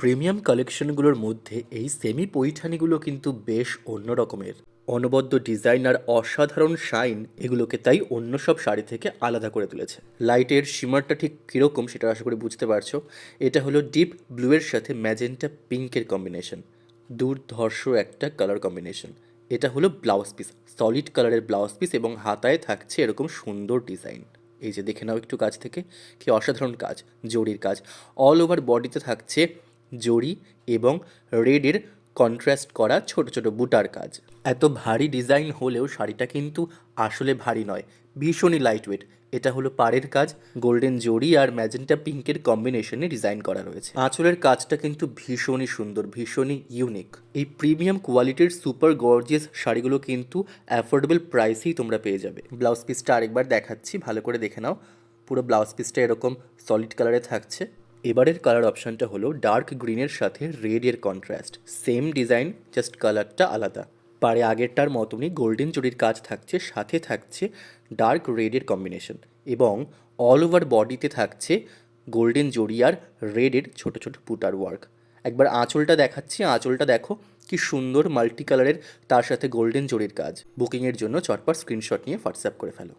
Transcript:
Premium কালেকশনগুলোর মধ্যে এই semi পৈঠানিগুলো কিন্তু বেশ অন্য রকমের। অনবদ্য ডিজাইন আর অসাধারণ শাইন এগুলোকে তাই অন্য সব শাড়ি থেকে আলাদা করে তুলেছে। লাইটের শিমারটা ঠিক কীরকম সেটা আশা করি বুঝতে পারছো। এটা হলো ডিপ ব্লুয়ের সাথে ম্যাজেন্টা পিঙ্কের কম্বিনেশন। দুর্ধর্ষ একটা কালার কম্বিনেশন। এটা হলো ব্লাউজ পিস, সলিড কালারের ব্লাউজ পিস এবং হাতায় থাকছে এরকম সুন্দর ডিজাইন। এই যে দেখে নাও একটু কাছ থেকে, কি অসাধারণ কাজ, জরির কাজ। অল ওভার বডিতে থাকছে জরি এবং রেডের কন্ট্রাস্ট করা ছোট ছোট বুটার কাজ। এত ভারী ডিজাইন হলেও শাড়িটা কিন্তু আসলে ভারী নয়, ভীষণই লাইট ওয়েট। এটা হলো পাড়ের কাজ, গোল্ডেন জরি আর ম্যাজেন্টা পিঙ্কের কম্বিনেশনে ডিজাইন করা রয়েছে। আঁচলের কাজটা কিন্তু ভীষণই সুন্দর, ভীষণই ইউনিক। এই প্রিমিয়াম কোয়ালিটির সুপার গর্জিয়াস শাড়িগুলো কিন্তু অ্যাফোর্ডেবল প্রাইসেই তোমরা পেয়ে যাবে। ব্লাউজ পিসটা আরেকবার দেখাচ্ছি, ভালো করে দেখে নাও। পুরো ব্লাউজ পিসটা এরকম সলিড কালারে থাকছে। এবারের কালার অপশানটা হলো ডার্ক গ্রিনের সাথে রেডের কন্ট্রাস্ট। সেম ডিজাইন, জাস্ট কালারটা আলাদা। পারে আগেরটার মতনই গোল্ডেন জরির কাজ থাকছে, সাথে থাকছে ডার্ক রেডের কম্বিনেশন এবং অল ওভার বডিতে থাকছে গোল্ডেন জরি আর রেডের ছোট ছোট পুটার ওয়ার্ক। একবার আঁচলটা দেখাচ্ছি, আঁচলটা দেখো কি সুন্দর মাল্টি কালারের, তার সাথে গোল্ডেন জরির কাজ। বুকিংয়ের জন্য চটপট স্ক্রিনশট নিয়ে হোয়াটসঅ্যাপ করে ফেলো।